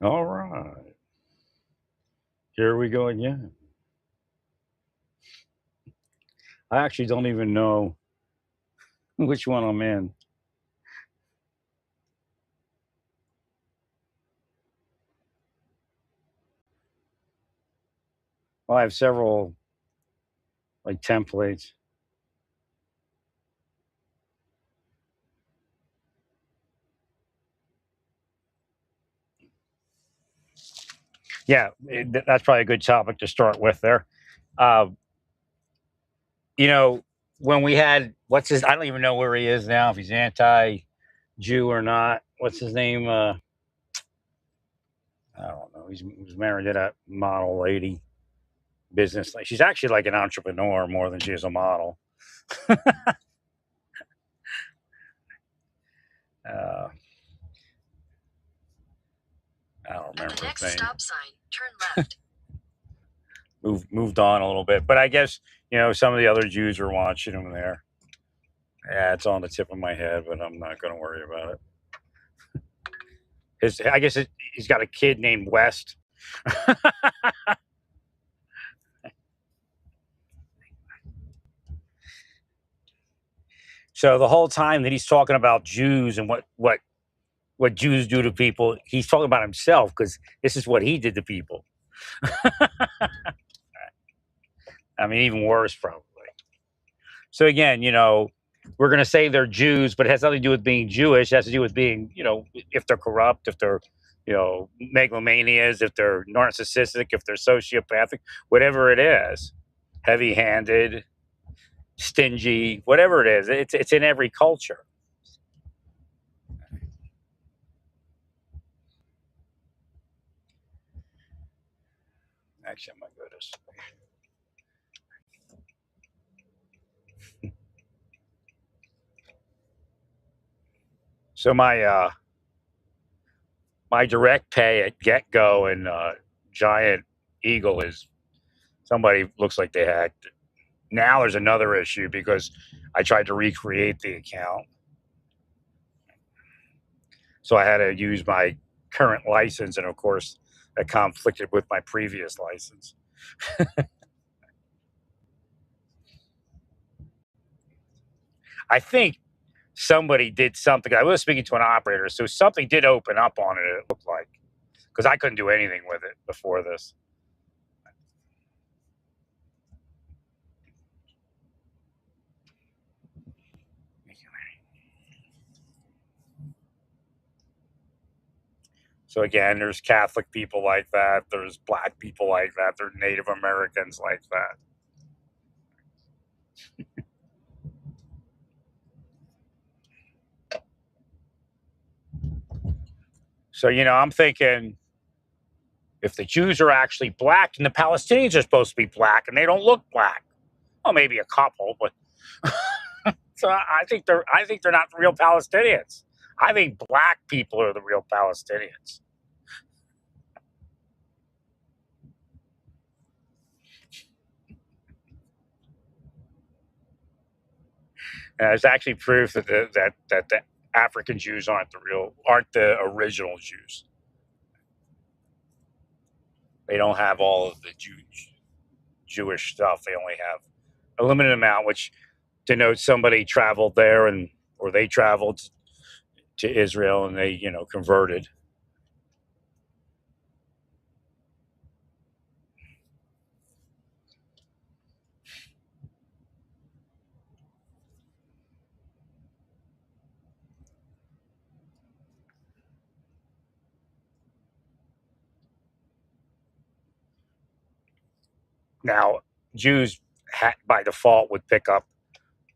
All right. Here we go again. I actually don't even know which one I'm in. Well, I have several like templates. Yeah, that's probably a good topic to start with there. Uh, you know, when we had what's his? I don't even know where he is now. If he's anti-Jew or not. What's his name? I don't know. He's married to that model lady, business. She's actually like an entrepreneur more than she is a model. Uh, I don't remember the next stop sign, turn left. Moved on a little bit, but I guess some of the other Jews are watching him there. Yeah, it's on the tip of my head, but I'm not going to worry about it. I guess he's got a kid named West. So the whole time that he's talking about Jews and what Jews do to people, he's talking about himself because this is what he did to people. I mean, even worse, probably. So again, we're going to say they're Jews, but it has nothing to do with being Jewish. It has to do with being, if they're corrupt, if they're, megalomanias, if they're narcissistic, if they're sociopathic, whatever it is, heavy-handed, stingy, whatever it is. It's in every culture. Actually, I'm going to go this way. So my direct pay at GetGo and Giant Eagle is somebody looks like they hacked it. Now there's another issue because I tried to recreate the account, so I had to use my current license, and of course, that conflicted with my previous license. I think somebody did something. I was speaking to an operator, so something did open up on it. It looked like because I couldn't do anything with it before this. So again, there's Catholic people like that. There's Black people like that. There's Native Americans like that. So I'm thinking if the Jews are actually black and the Palestinians are supposed to be black and they don't look black, well, maybe a couple, but so I think they're not the real Palestinians. I think black people are the real Palestinians. And there's actually proof that the African Jews aren't the original Jews. They don't have all of the Jewish stuff. They only have a limited amount, which denotes somebody traveled there or they traveled to Israel and they converted. Now, Jews by default would pick up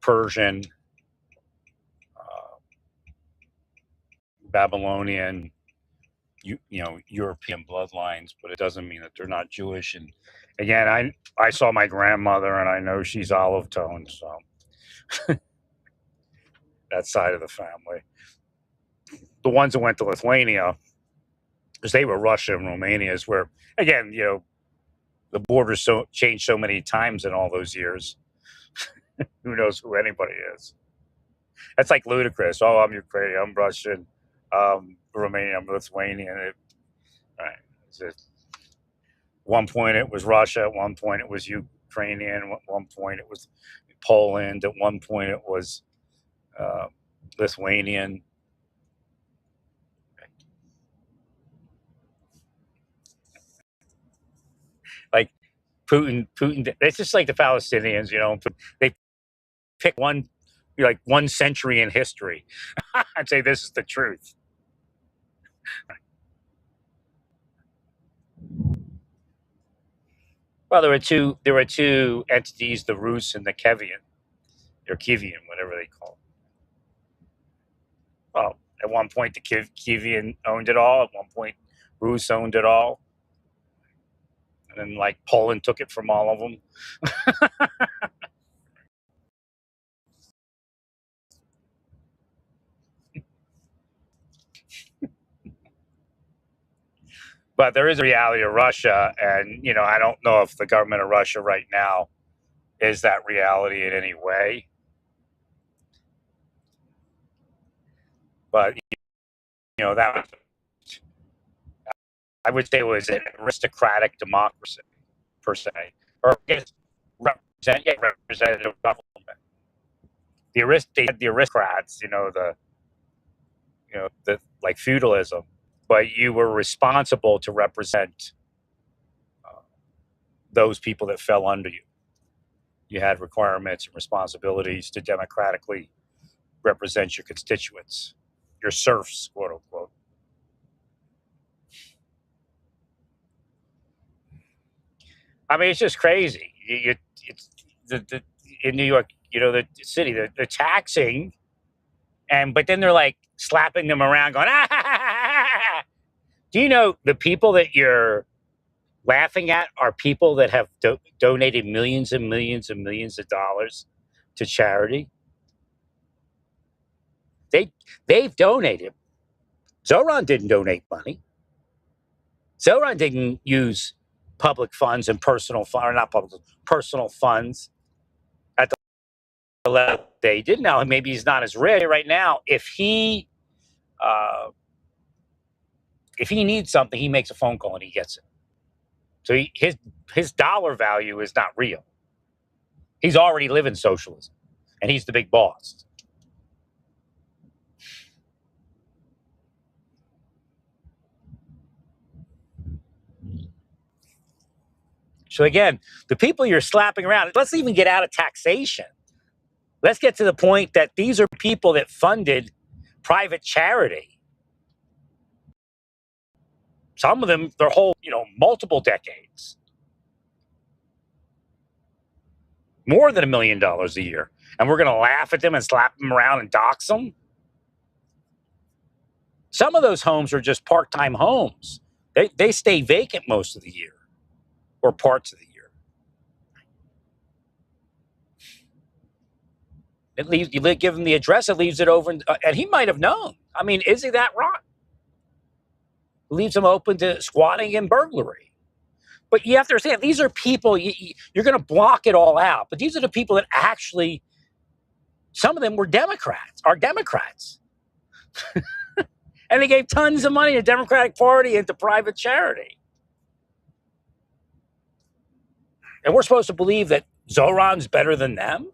Persian, uh, Babylonian, European bloodlines, but it doesn't mean that they're not Jewish. And again, I saw my grandmother, and I know she's olive toned, so that side of the family. The ones that went to Lithuania, because they were Russia and Romania, is where again, the borders changed so many times in all those years. Who knows who anybody is? That's like ludicrous. Oh, I'm Ukrainian, I'm Russian, Romanian, I'm Lithuanian. Right. One point it was Russia. At one point it was Ukrainian. At one point it was Poland. At one point it was uh, Lithuanian. Like Putin. It's just like the Palestinians. They pick one century in history and say this is the truth. Well, there were two entities, the Rus and the Kievan, or Kievan, whatever they call it. Well, at one point the Kievan owned it all. At one point, Rus owned it all, and then like Poland took it from all of them. But there is a reality of Russia, and I don't know if the government of Russia right now is that reality in any way. But that was, I would say, was an aristocratic democracy per se, or I guess representative government. They had the aristocrats, the like feudalism, but you were responsible to represent uh, those people that fell under you. You had requirements and responsibilities to democratically represent your constituents, your serfs, quote unquote. I mean, it's just crazy. It's in New York, the city, they're taxing, but then they're like slapping them around, going, ah! Do you know the people that you're laughing at are people that have donated millions and millions and millions of dollars to charity? They've donated. Zoran didn't donate money. Zoran didn't use public funds and or not public, personal funds at the level they did. Now maybe he's not as rich right now. Uh, if he needs something, he makes a phone call and he gets it. So his dollar value is not real. He's already living socialism, and he's the big boss. So again, the people you're slapping around, let's even get out of taxation. Let's get to the point that these are people that funded private charity. Some of them, their whole, multiple decades. More than $1 million a year. And we're going to laugh at them and slap them around and dox them? Some of those homes are just part-time homes. They stay vacant most of the year or parts of the year. You give him the address, it leaves it over, and he might have known. I mean, is he that wrong? It leaves him open to squatting and burglary. But you have to understand, these are people, you're going to block it all out. But these are the people that actually, some of them are Democrats. And they gave tons of money to the Democratic Party and to private charity. And we're supposed to believe that Zoran's better than them?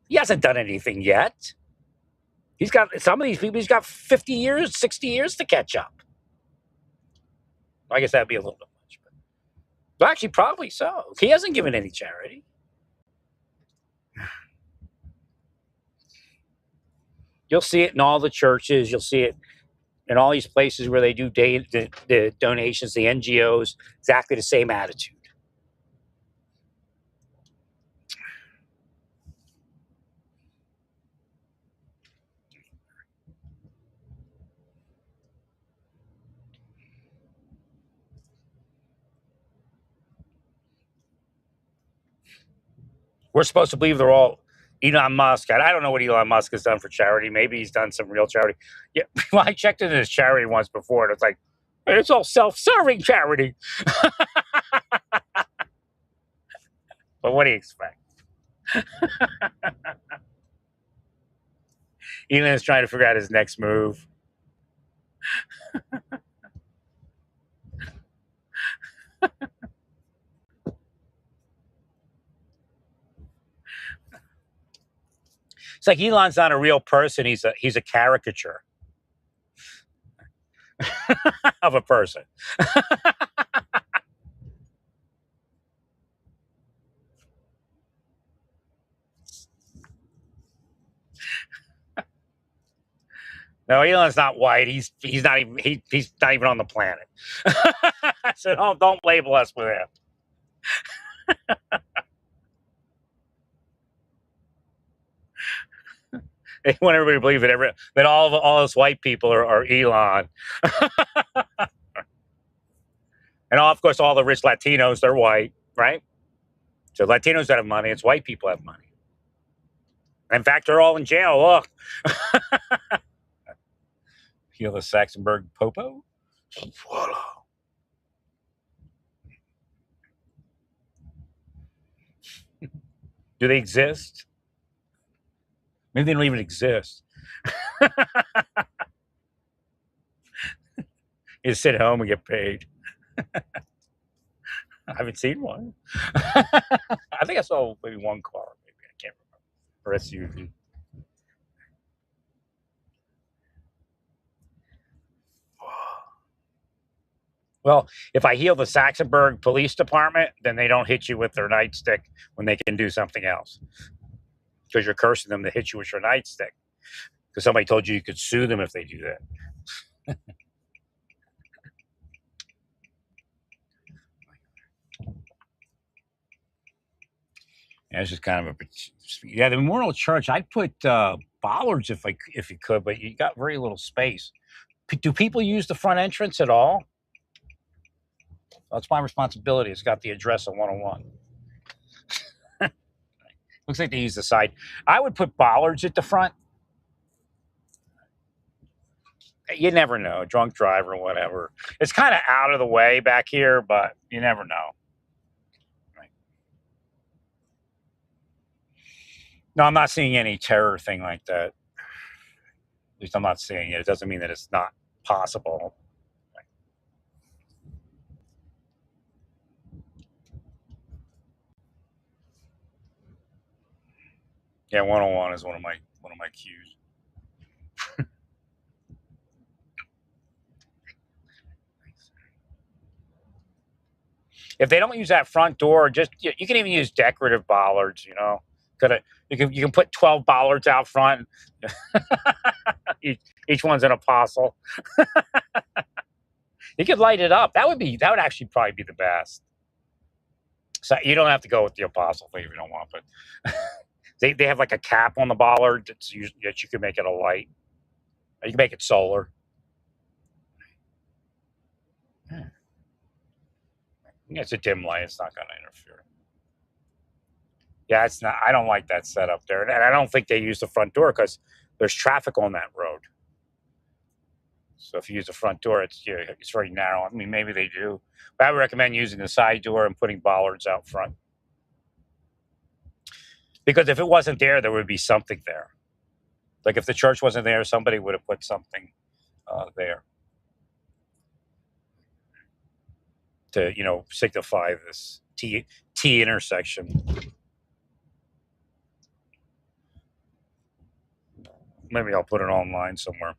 He hasn't done anything yet. Some of these people, he's got 50 years, 60 years to catch up. I guess that'd be a little bit much. But actually, probably so. He hasn't given any charity. You'll see it in all the churches. You'll see it in all these places where they do the donations, the NGOs, exactly the same attitude. We're supposed to believe they're all Elon Musk. I don't know what Elon Musk has done for charity. Maybe he's done some real charity. Yeah, well, I checked into his charity once before, and it's like, it's all self-serving charity. But what do you expect? Elon's trying to figure out his next move. It's like Elon's not a real person. He's a caricature of a person. No, Elon's not white. He's not even he's not even on the planet. So don't label us with him. They want everybody to believe that all those white people are Elon, and of course all the rich Latinos, they're white, right? So Latinos that have money, it's white people have money. In fact, they're all in jail. Look, heal the Saxonburg Popo. Voila. Do they exist? Maybe they don't even exist. You sit at home and get paid. I haven't seen one. I think I saw maybe one car. Maybe I can't remember. Or SUV. Well, if I heal the Saxonburg Police Department, then they don't hit you with their nightstick when they can do something else. Because you're cursing them to hit you with your nightstick. Because somebody told you could sue them if they do that. Yeah, it's just kind of the Memorial Church. I'd put bollards if you could, but you got very little space. Do people use the front entrance at all? That's my responsibility. It's got the address of 101. Looks like they use the side. I would put bollards at the front. You never know, drunk driver, whatever. It's kind of out of the way back here, but you never know. Right. No, I'm not seeing any terror thing like that. At least I'm not seeing it. It doesn't mean that it's not possible. Yeah, 101 is one of my cues. If they don't use that front door, just you can even use decorative bollards. You can put 12 bollards out front. each one's an apostle. You could light it up. That would actually probably be the best. So you don't have to go with the apostle thing if you don't want, but they have like a cap on the bollard that you can make it a light. You can make it solar. It's a dim light. It's not going to interfere. Yeah, it's not. I don't like that setup there, and I don't think they use the front door because there's traffic on that road. So if you use the front door, it's very narrow. I mean, maybe they do, but I would recommend using the side door and putting bollards out front. Because if it wasn't there, there would be something there. Like if the church wasn't there, somebody would have put something there to signify this T intersection. Maybe I'll put it online somewhere.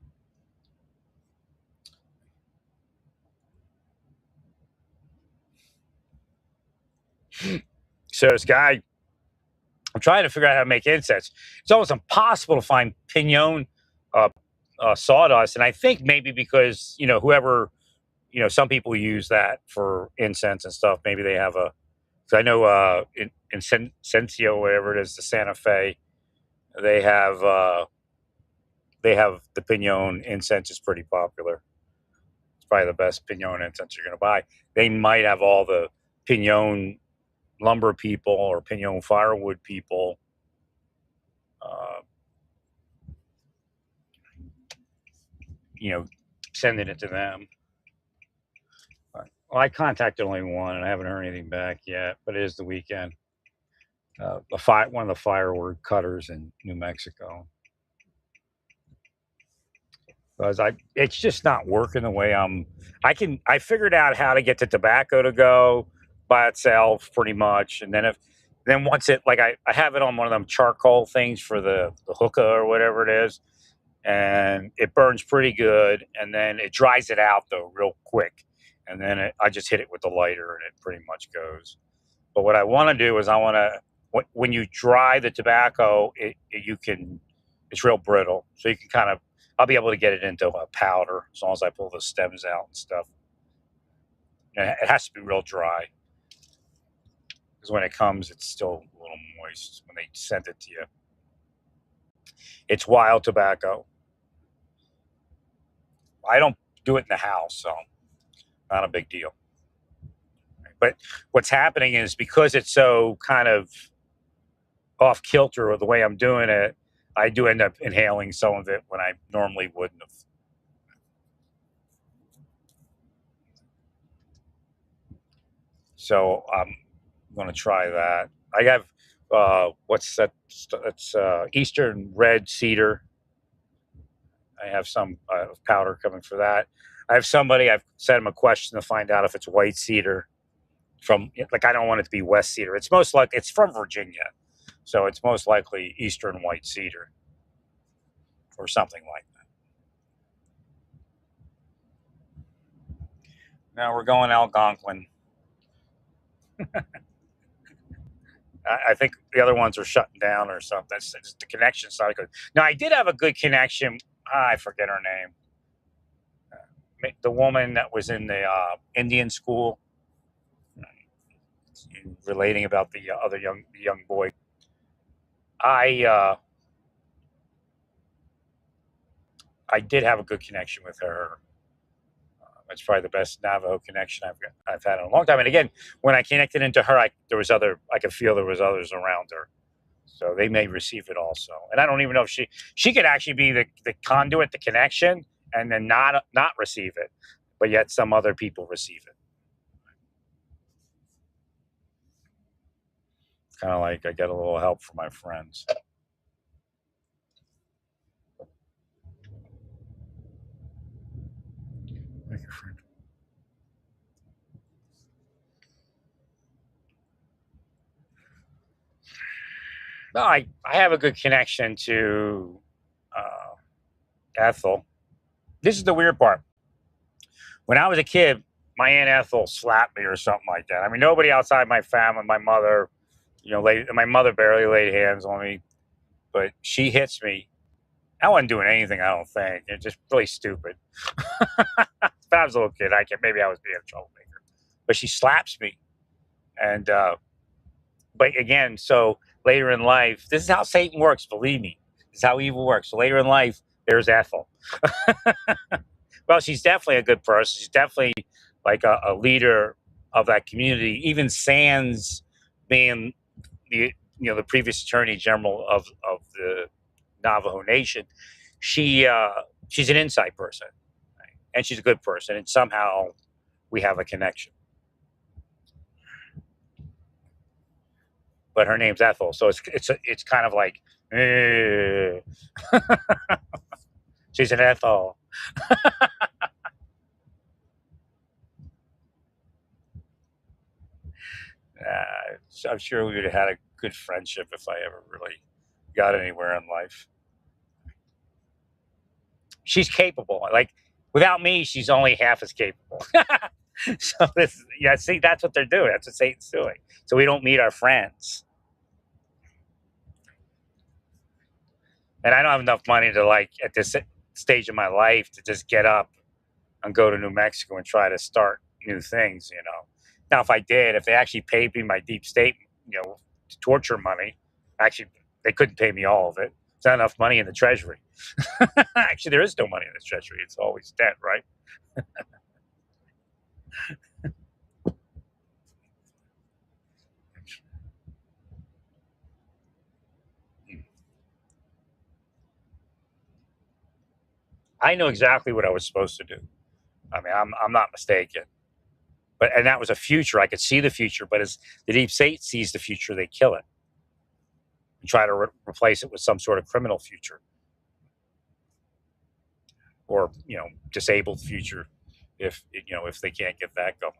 So this guy, I'm trying to figure out how to make incense. It's almost impossible to find pinon sawdust, and I think maybe because whoever, some people use that for incense and stuff. Maybe they have a. Cause I know in Incensio, whatever it is, the Santa Fe, they have the pinon incense is pretty popular. It's probably the best pinon incense you're going to buy. They might have all the pinon lumber people or pinon firewood people sending it to them. Well, I contacted only one, and I haven't heard anything back yet. But it is the weekend. One of the firewood cutters in New Mexico. because it's just not working the way I figured out how to get the tobacco to go by itself pretty much. And then once I have it on one of them charcoal things for the hookah or whatever it is, and it burns pretty good. And then it dries it out though real quick. And then I just hit it with the lighter and it pretty much goes. But what I want to do is when you dry the tobacco, it's real brittle. So you can I'll be able to get it into a powder as long as I pull the stems out and stuff. And it has to be real dry because when it comes, it's still a little moist when they send it to you. It's wild tobacco. I don't do it in the house, so not a big deal. But what's happening is because it's so kind of off kilter with the way I'm doing it, I do end up inhaling some of it when I normally wouldn't have. So I'm going to try that. I have what's that? It's Eastern red cedar. I have some powder coming for that. I've sent him a question to find out if it's white cedar from I don't want it to be West cedar. It's from Virginia, so it's most likely Eastern white cedar or something like that. Now we're going Algonquin. I think the other ones are shutting down or something. The connection's not good. Now I did have a good connection. I forget her name. The woman that was in the Indian school, relating about the other young boy. I did have a good connection with her. It's probably the best Navajo connection I've had in a long time. And again, when I connected into her, I could feel there was others around her, so they may receive it also. And I don't even know if she could actually be the conduit, the connection, and then not receive it, but yet some other people receive it. Kind of like I get a little help from my friends. Thank you, friend. No, I have a good connection to Ethel. This is the weird part. When I was a kid, my Aunt Ethel slapped me or something like that. I mean, nobody outside my family, my mother, my mother barely laid hands on me, but she hits me. I wasn't doing anything, I don't think. It's just really stupid. But I was a little kid. Maybe I was being a troublemaker. But she slaps me. And, but again, so later in life, this is how Satan works, believe me. This is how evil works. So later in life, there's Ethel. Well, she's definitely a good person. She's definitely like a leader of that community. Even Sands being the previous attorney general of the Navajo Nation, she's an insight person, right? And she's a good person, and somehow we have a connection. But her name's Ethel, so it's kind of like she's an Ethel. I'm sure we would have had a good friendship if I ever really got anywhere in life. She's capable. Like without me, she's only half as capable. So see, that's what they're doing. That's what Satan's doing. So we don't meet our friends. And I don't have enough money to at this stage of my life to just get up and go to New Mexico and try to start new things. Now if they actually paid me my deep state, torture money, actually they couldn't pay me all of it. There's not enough money in the treasury. Actually, there is no money in the treasury. It's always debt, right? I know exactly what I was supposed to do. I mean, I'm not mistaken. And that was a future. I could see the future, but as the deep state sees the future, they kill it and try to replace it with some sort of criminal future. or disabled future if if they can't get that going.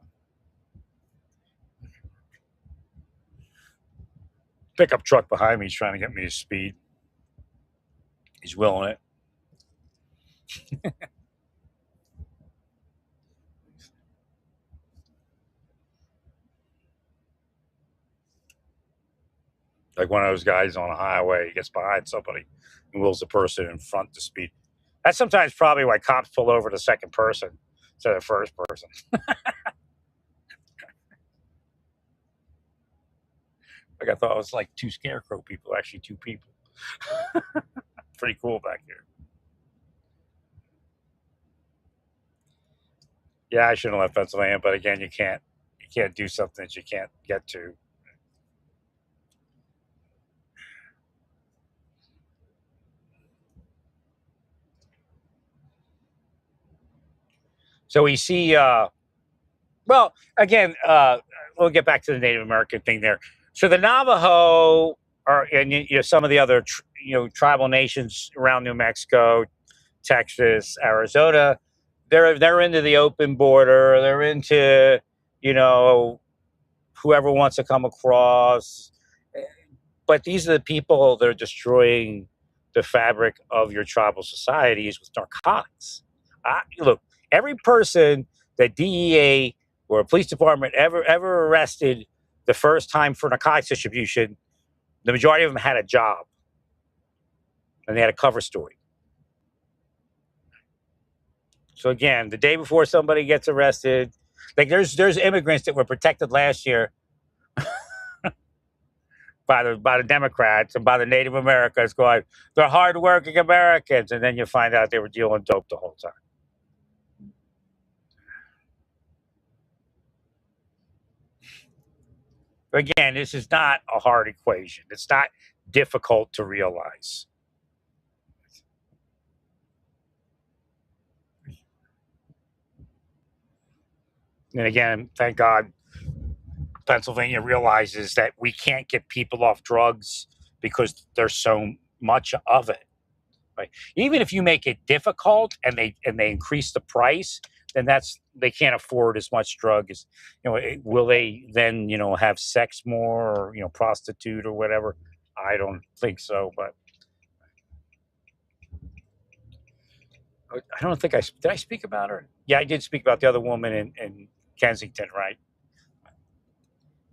Pickup truck behind me is trying to get me to speed. He's willing it. Like one of those guys on a highway, he gets behind somebody and wills the person in front to speed. That's sometimes probably why cops pull over the second person instead of the first person. Like I thought it was like two scarecrow people, actually two people. Pretty cool back here. Yeah, I shouldn't have left Pennsylvania, but again, you can't do something that you can't get to. So we see well, again, we'll get back to the Native American thing there. So the Navajo are, and some of the other tribal nations around New Mexico, Texas, Arizona, they're into the open border. They're into whoever wants to come across. But these are the people that are destroying the fabric of your tribal societies with narcotics. Look, every person that DEA or a police department ever arrested the first time for narcotics distribution, the majority of them had a job and they had a cover story. So again, the day before somebody gets arrested, like there's immigrants that were protected last year by the Democrats and by the Native Americans going, they're hardworking Americans, and then you find out they were dealing dope the whole time. Again, this is not a hard equation. It's not difficult to realize. And again, thank God Pennsylvania realizes that we can't get people off drugs because there's so much of it. Right? Even if you make it difficult and they increase the price, then they can't afford as much drug as will they then have sex more or prostitute or whatever? I don't think so, but I don't think did I speak about her? Yeah, I did speak about the other woman in Kensington, right?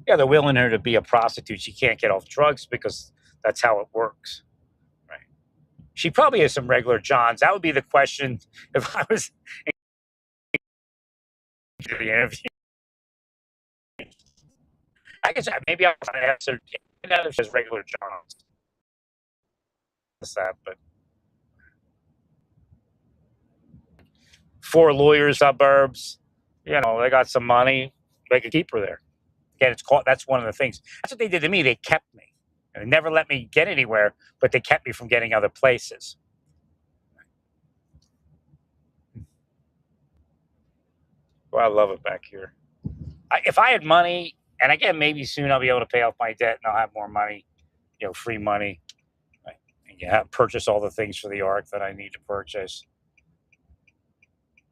Yeah, they're willing her to be a prostitute. She can't get off drugs because that's how it works. Right? She probably has some regular Johns. That would be the question if I was in the interview. I guess maybe I'll answer if she has regular Johns. That, but 4 lawyers suburbs, they got some money. They could keep her there. Again, that's one of the things. That's what they did to me. They kept me. And they never let me get anywhere, but they kept me from getting other places. Well, I love it back here. If I had money, and again, maybe soon I'll be able to pay off my debt and I'll have more money, free money. And purchase all the things for the art that I need to purchase.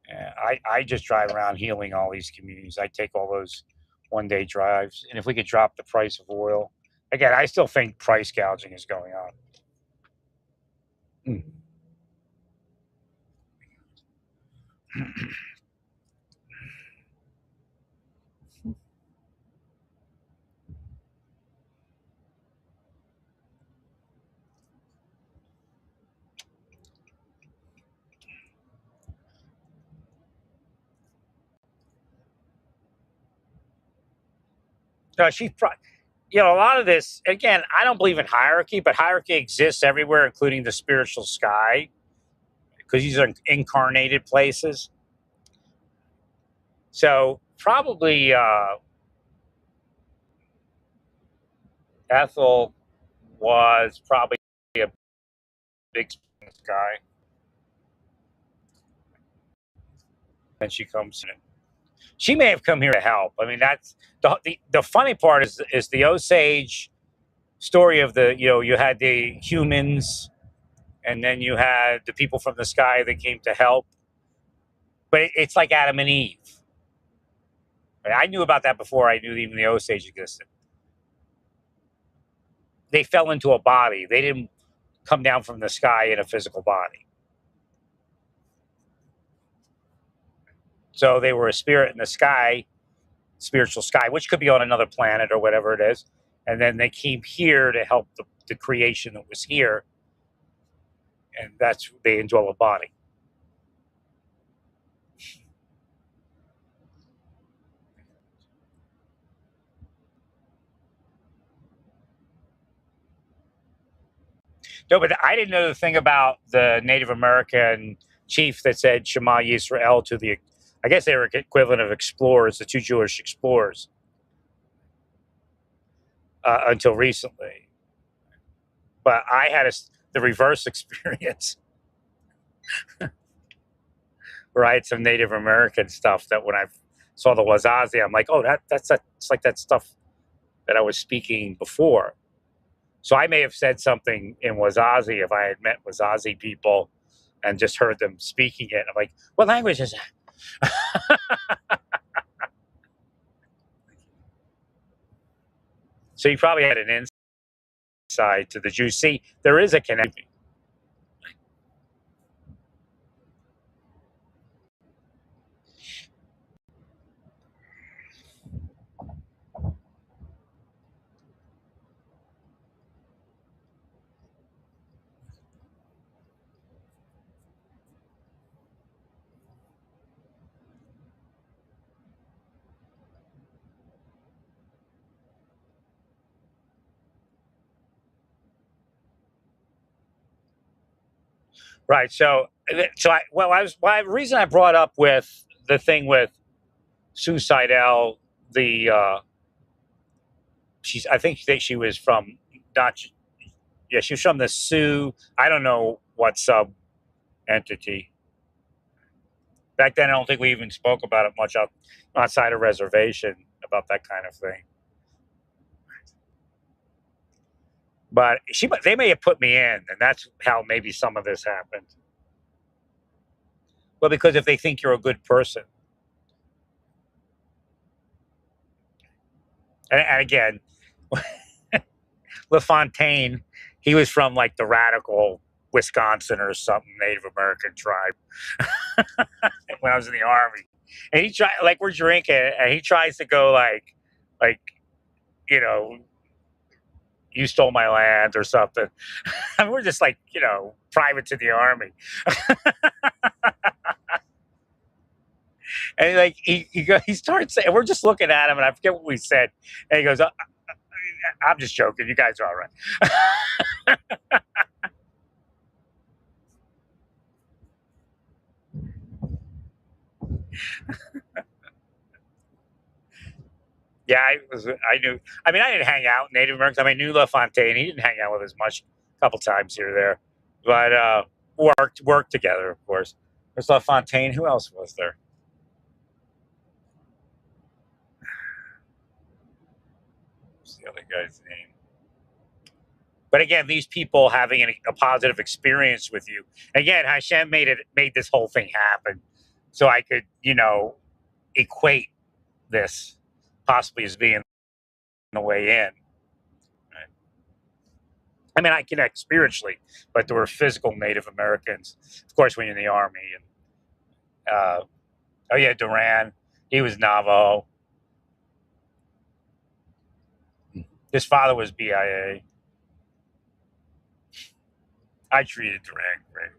I just drive around healing all these communities. I take all those one-day drives. And if we could drop the price of oil, again, I still think price gouging is going on. No, a lot of this, again, I don't believe in hierarchy, but hierarchy exists everywhere, including the spiritual sky, because these are incarnated places. So probably Ethel was probably a big guy. And she comes in. She may have come here to help. I mean, that's the funny part is the Osage story of you had the humans and then you had the people from the sky that came to help. But it's like Adam and Eve. I knew about that before I knew even the Osage existed. They fell into a body. They didn't come down from the sky in a physical body. So they were a spirit in the sky, spiritual sky, which could be on another planet or whatever it is. And then they came here to help the creation that was here. And that's, they indwell a body. No, but I didn't know the thing about the Native American chief that said Shema Yisrael to the, I guess they were equivalent of explorers, the two Jewish explorers, until recently. But I had the reverse experience where I had some Native American stuff that when I saw the Wazazi, I'm like, oh, it's like that stuff that I was speaking before. So I may have said something in Wazazi if I had met Wazazi people and just heard them speaking it. I'm like, what language is that? So you probably had an insight to the Jews. See, there is a connection. Right. So the reason I brought up with the thing with Sue Seidel, I think that she was from, not, yeah, she was from the Sioux. I don't know what sub entity. Back then, I don't think we even spoke about it much outside of reservation about that kind of thing. But they may have put me in, and that's how maybe some of this happened. Well, because if they think you're a good person, and again, LaFontaine, he was from like the radical Wisconsin or something Native American tribe when I was in the army, and he tried, like, we're drinking, and he tries to go like you know, you stole my land or something. I mean, we're just like, private to the army. And like he starts saying, we're just looking at him, and I forget what we said, and he goes, "I'm just joking. You guys are all right." Yeah, I knew. I mean, I didn't hang out with Native Americans. I mean, I knew LaFontaine. He didn't hang out with us much, a couple times here or there, but worked together, of course. There's LaFontaine. Who else was there? What's the other guy's name? But again, these people having a positive experience with you. Again, Hashem made this whole thing happen, so I could, equate this possibly as being the way in. Right? I mean, I connect spiritually, but there were physical Native Americans, of course, when you're in the army. And oh yeah, Duran, he was Navajo. His father was BIA. I treated Duran great.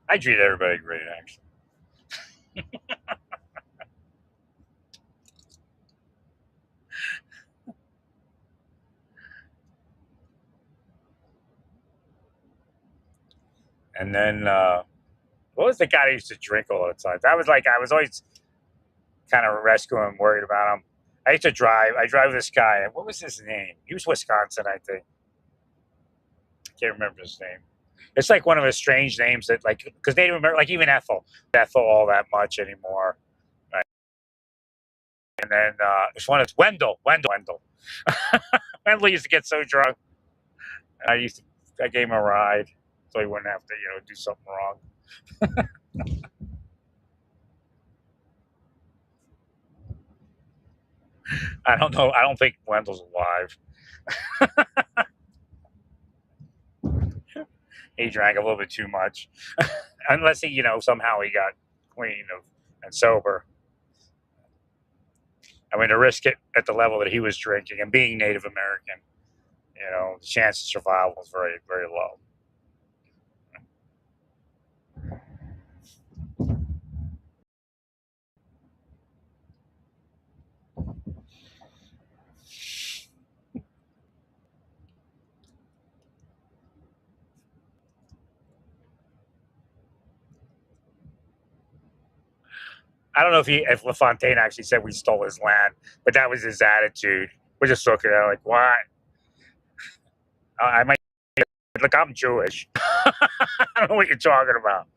I treated everybody great, actually. And then what was the guy that used to drink all the time? That was like, I was always kind of rescuing, worried about him. I used to drive. I drive this guy. What was his name? He was Wisconsin, I think. I can't remember his name. It's like one of his strange names that, like, because they remember, like, even Ethel all that much anymore. Right? And then it's one of Wendell. Wendell used to get so drunk. And I used to I gave him a ride so he wouldn't have to, do something wrong. I don't know. I don't think Wendell's alive. He drank a little bit too much, unless he, somehow he got clean and sober. I mean, to risk it at the level that he was drinking and being Native American, the chance of survival was very, very low. I don't know if LaFontaine actually said we stole his land, but that was his attitude. We're just looking at it like, what? I might look. I'm Jewish. I don't know what you're talking about.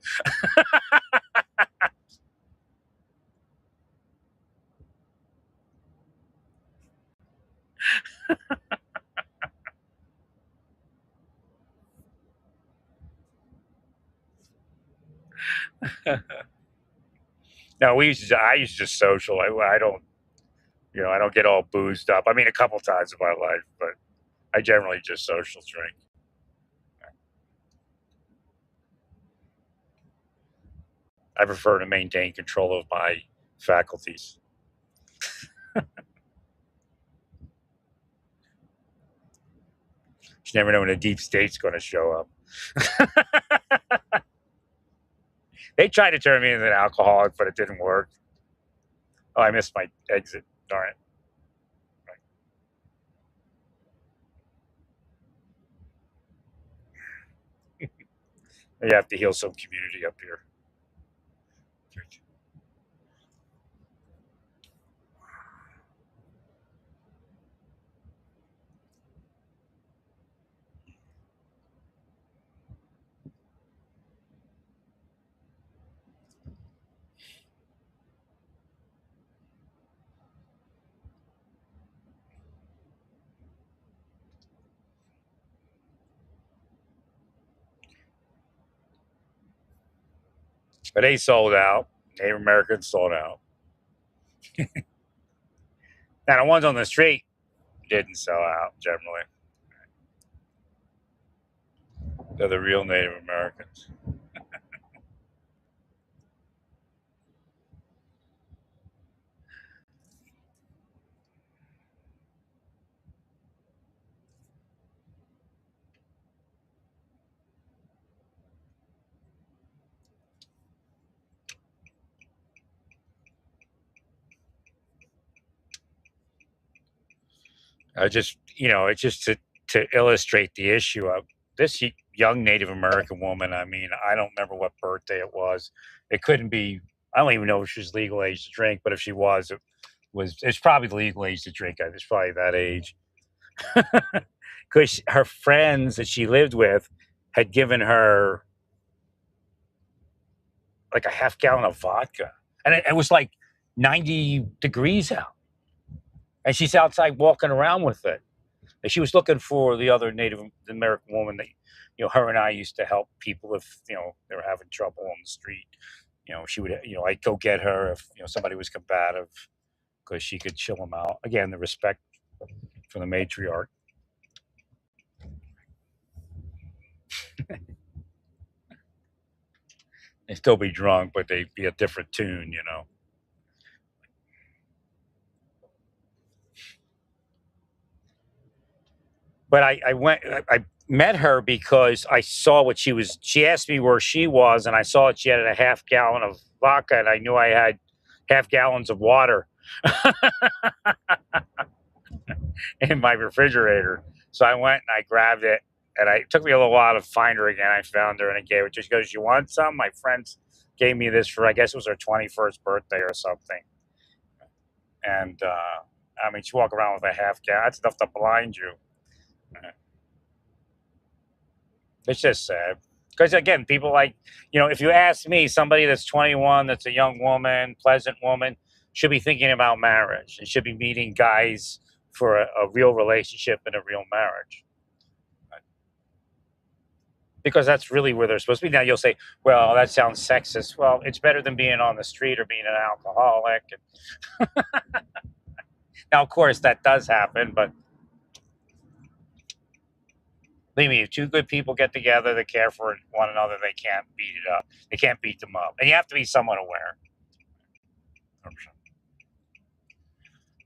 No, I used to just social. I don't, I don't get all boozed up. I mean, a couple times in my life, but I generally just social drink. I prefer to maintain control of my faculties. You never know when a deep state's going to show up. They tried to turn me into an alcoholic, but it didn't work. Oh, I missed my exit. Darn it. You have to heal some community up here. But they sold out. Native Americans sold out. Now, the ones on the street didn't sell out generally. They're the real Native Americans. It's just to illustrate the issue of this young Native American woman. I mean, I don't remember what birthday it was. It couldn't be. I don't even know if she was legal age to drink, but if she was, it's probably legal age to drink. It's probably that age. Because her friends that she lived with had given her like a half gallon of vodka, and it was like 90 degrees out, and she's outside walking around with it. And she was looking for the other Native American woman that her and I used to help people if they were having trouble on the street. She would I'd go get her if somebody was combative because she could chill them out. Again, the respect for the matriarch. They'd still be drunk, but they'd be a different tune. But I met her because I saw what she was. She asked me where she was, and I saw that she had a half gallon of vodka, and I knew I had half gallons of water in my refrigerator. So I went and I grabbed it, and it took me a little while to find her again. I found her and I gave it. She goes, "You want some?" My friends gave me this for, I guess it was her 21st birthday or something. And I mean, she walked around with a half gallon. That's enough to blind you. It's just sad. Because again, people like, if you ask me, somebody that's 21, that's a young woman, pleasant woman, should be thinking about marriage and should be meeting guys for a real relationship and a real marriage. because that's really where they're supposed to be. Now you'll say, well, that sounds sexist. Well, it's better than being on the street or being an alcoholic. And now, of course, that does happen, but believe me, if two good people get together that care for one another, they can't beat it up. They can't beat them up. And you have to be somewhat aware.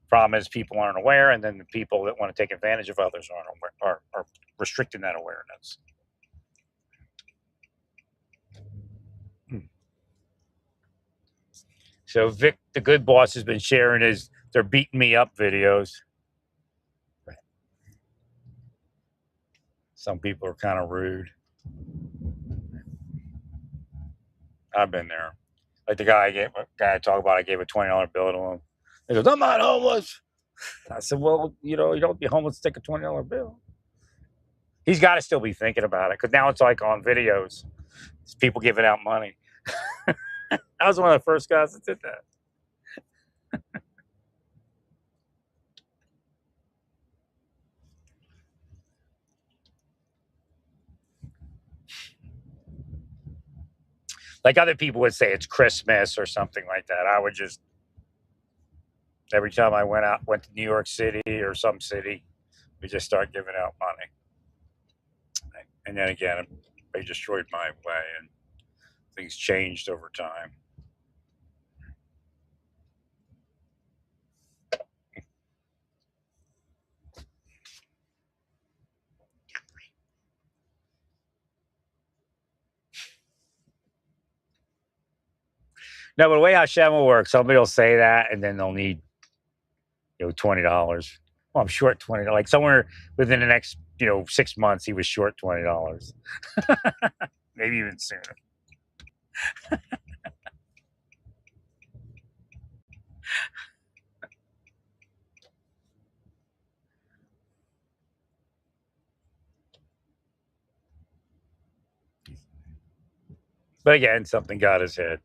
Problem is, people aren't aware, and then the people that want to take advantage of others aren't aware, are restricting that awareness. So Vic, the good boss, has been sharing his "they're beating me up" videos. Some people are kind of rude. I've been there. Like the guy I talk about, I gave a $20 bill to him. He goes, "I'm not homeless." I said, "Well, you don't be homeless to take a $20 bill." He's got to still be thinking about it because now it's like on videos. It's people giving out money. I was one of the first guys that did that. Like other people would say it's Christmas or something like that. I would just, every time I went to New York City or some city, we just start giving out money. And then again, they destroyed my way and things changed over time. No, but the way Hashem will work, somebody will say that and then they'll need, $20. Well, I'm short 20. Like somewhere within the next, 6 months, he was short $20. Maybe even sooner. But again, something got his head.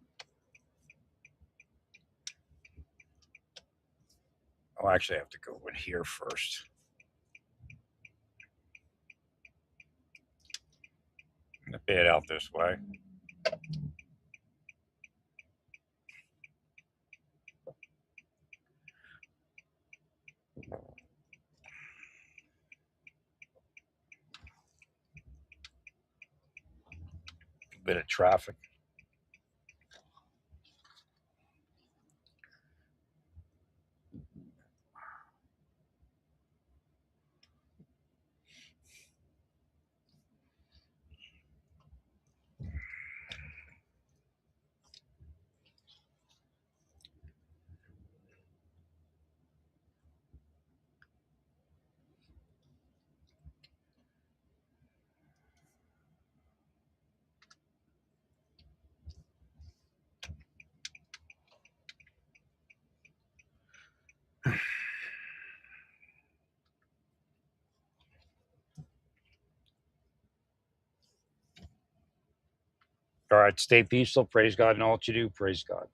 I'll actually have to go in here first. I'm going to pay it out this way. A bit of traffic. All right, stay peaceful. Praise God in all that you do. Praise God.